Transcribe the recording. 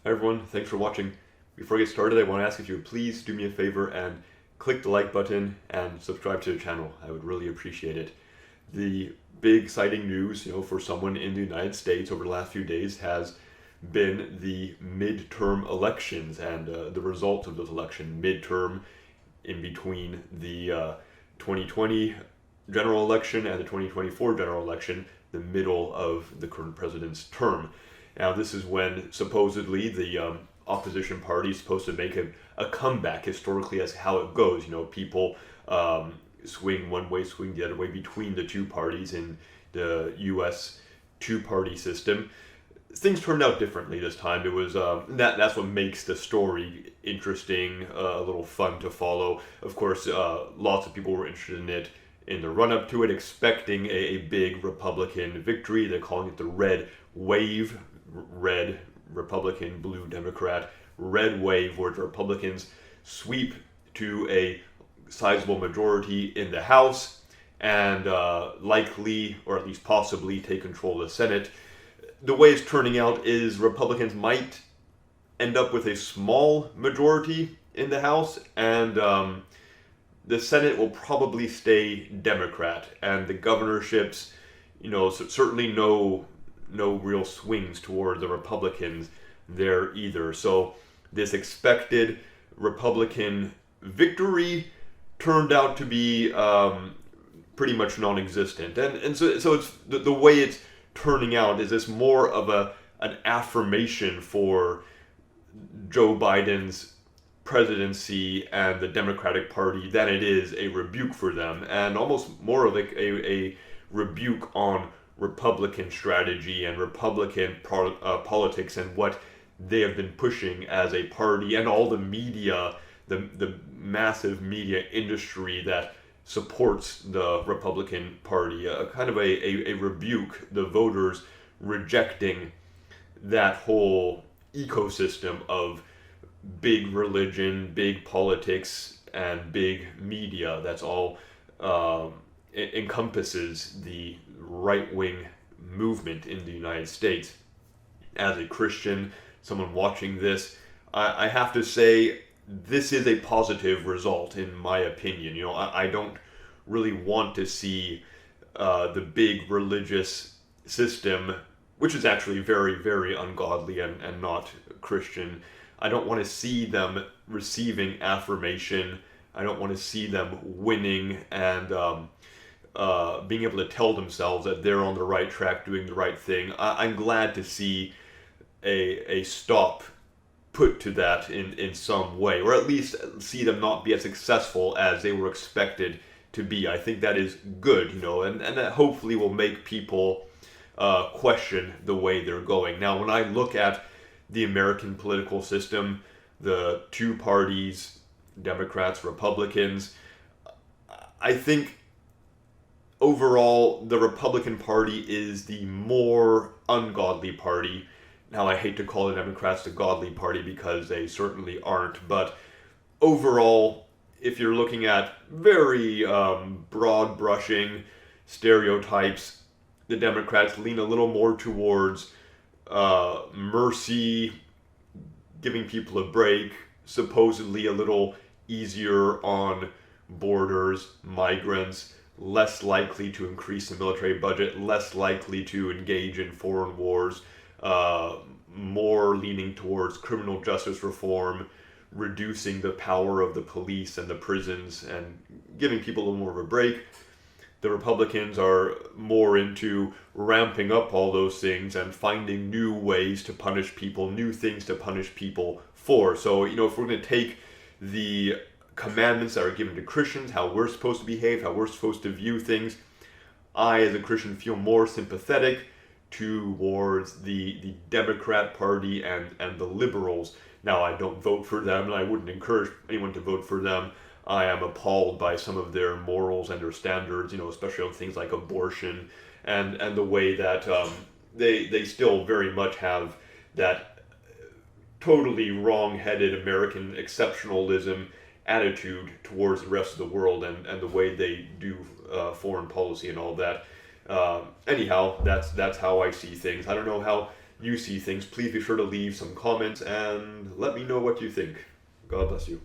Hi everyone, thanks for watching. Before I get started, I want to ask if you would please do me a favor and click the like button and subscribe to the channel. I would really appreciate it. The big exciting news, for someone in the United States over the last few days has been the midterm elections and the result of those elections. Midterm in between the 2020 general election and the 2024 general election, the middle of the current president's term. Now, this is when supposedly the opposition party is supposed to make a comeback historically as how it goes. People swing one way, swing the other way between the two parties in the U.S. two-party system. Things turned out differently this time. It was that's what makes the story interesting, a little fun to follow. Of course, lots of people were interested in it in the run-up to it, expecting a big Republican victory. They're calling it the red wave, red Republican, blue Democrat, red wave, where the Republicans sweep to a sizable majority in the House and likely, or at least possibly, take control of the Senate. The way it's turning out is Republicans might end up with a small majority in the House, and the Senate will probably stay Democrat, and the governorships, certainly no real swings toward the Republicans there either. So this expected Republican victory turned out to be pretty much non-existent, and so it's the way it's turning out is this more of an affirmation for Joe Biden's presidency and the Democratic Party than it is a rebuke for them, and almost more like a rebuke on Republican strategy and Republican politics and what they have been pushing as a party, and all the media, the massive media industry that supports the Republican Party, kind of a rebuke, the voters rejecting that whole ecosystem of big religion, big politics, and big media. That's all encompasses the right-wing movement in the United States. As a Christian, someone watching this, I have to say this is a positive result in my opinion. I don't really want to see the big religious system, which is actually very, very ungodly and not Christian. I don't want to see them receiving affirmation. I don't want to see them winning and being able to tell themselves that they're on the right track, doing the right thing. I'm glad to see a stop put to that in some way, or at least see them not be as successful as they were expected to be. I think that is good, and that hopefully will make people question the way they're going. Now, when I look at the American political system, the two parties, Democrats, Republicans, I think overall the Republican Party is the more ungodly party. Now, I hate to call the Democrats the godly party because they certainly aren't, but overall, if you're looking at very broad brushing stereotypes, the Democrats lean a little more towards mercy, giving people a break, supposedly a little easier on borders, migrants, less likely to increase the military budget, less likely to engage in foreign wars, more leaning towards criminal justice reform, reducing the power of the police and the prisons, and giving people a little more of a break. The Republicans are more into ramping up all those things and finding new ways to punish people, new things to punish people for. So, if we're going to take the commandments that are given to Christians, how we're supposed to behave, how we're supposed to view things, I, as a Christian, feel more sympathetic towards the Democrat Party and the liberals. Now, I don't vote for them, and I wouldn't encourage anyone to vote for them. I am appalled by some of their morals and their standards, especially on things like abortion and the way that they still very much have that totally wrong-headed American exceptionalism attitude towards the rest of the world and the way they do foreign policy and all that. Anyhow, that's how I see things. I don't know how you see things, please be sure to leave some comments and let me know what you think. God bless you.